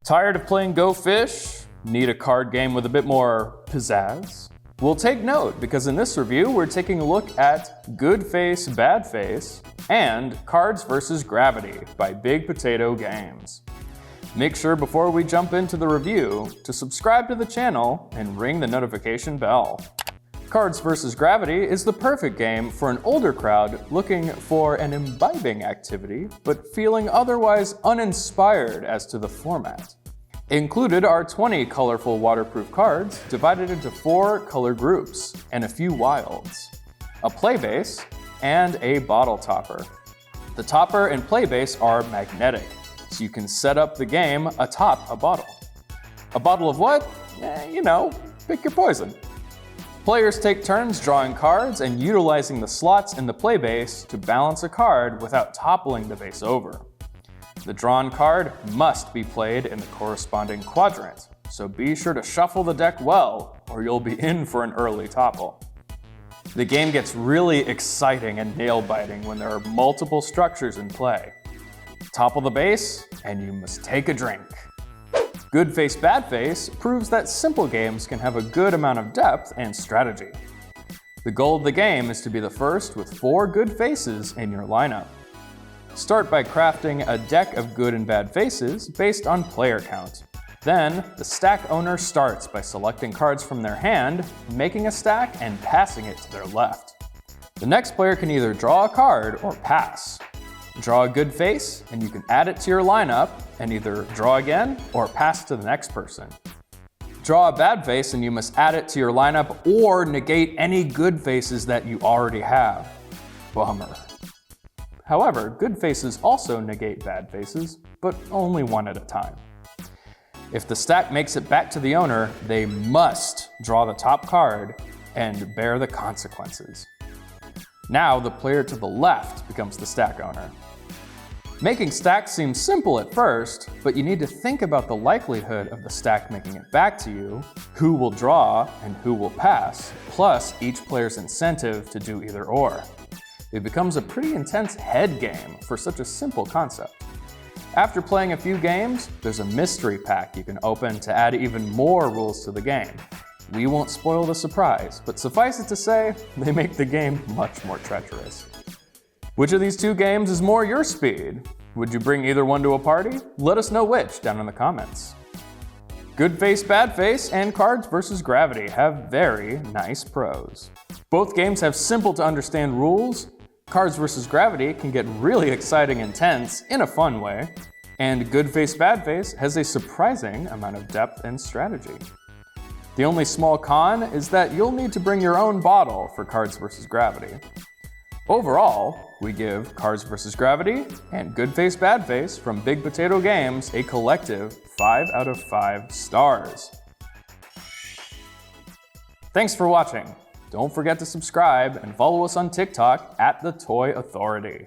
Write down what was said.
Tired of playing Go Fish? Need a card game with a bit more pizzazz? Well, take note, because in this review, we're taking a look at Good Face, Bad Face and Cards vs. Gravity by Big Potato Games. Make sure before we jump into the review to subscribe to the channel and ring the notification bell. Cards vs. Gravity is the perfect game for an older crowd looking for an imbibing activity, but feeling otherwise uninspired as to the format. Included are 20 colorful waterproof cards divided into 4 color groups and a few wilds, a play base, and a bottle topper. The topper and play base are magnetic, so you can set up the game atop a bottle. A bottle of what? Pick your poison. Players take turns drawing cards and utilizing the slots in the play base to balance a card without toppling the base over. The drawn card must be played in the corresponding quadrant, so be sure to shuffle the deck well or you'll be in for an early topple. The game gets really exciting and nail-biting when there are multiple structures in play. Topple the base and you must take a drink. Good Face, Bad Face proves that simple games can have a good amount of depth and strategy. The goal of the game is to be the first with 4 good faces in your lineup. Start by crafting a deck of good and bad faces based on player count. Then, the stack owner starts by selecting cards from their hand, making a stack, and passing it to their left. The next player can either draw a card or pass. Draw a good face, and you can add it to your lineup and either draw again or pass to the next person. Draw a bad face and you must add it to your lineup or negate any good faces that you already have. Bummer. However, good faces also negate bad faces, but only one at a time. If the stack makes it back to the owner, they must draw the top card and bear the consequences. Now the player to the left becomes the stack owner. Making stacks seems simple at first, but you need to think about the likelihood of the stack making it back to you, who will draw and who will pass, plus each player's incentive to do either or. It becomes a pretty intense head game for such a simple concept. After playing a few games, there's a mystery pack you can open to add even more rules to the game. We won't spoil the surprise, but suffice it to say, they make the game much more treacherous. Which of these 2 games is more your speed? Would you bring either one to a party? Let us know which down in the comments. Good Face, Bad Face and Cards vs. Gravity have very nice pros. Both games have simple to understand rules. Cards vs. Gravity can get really exciting and tense in a fun way. And Good Face, Bad Face has a surprising amount of depth and strategy. The only small con is that you'll need to bring your own bottle for Cards vs. Gravity. Overall, we give Cards vs. Gravity and Good Face, Bad Face from Big Potato Games a collective 5 out of 5 stars. Thanks for watching. Don't forget to subscribe and follow us on TikTok @TheToyAuthority.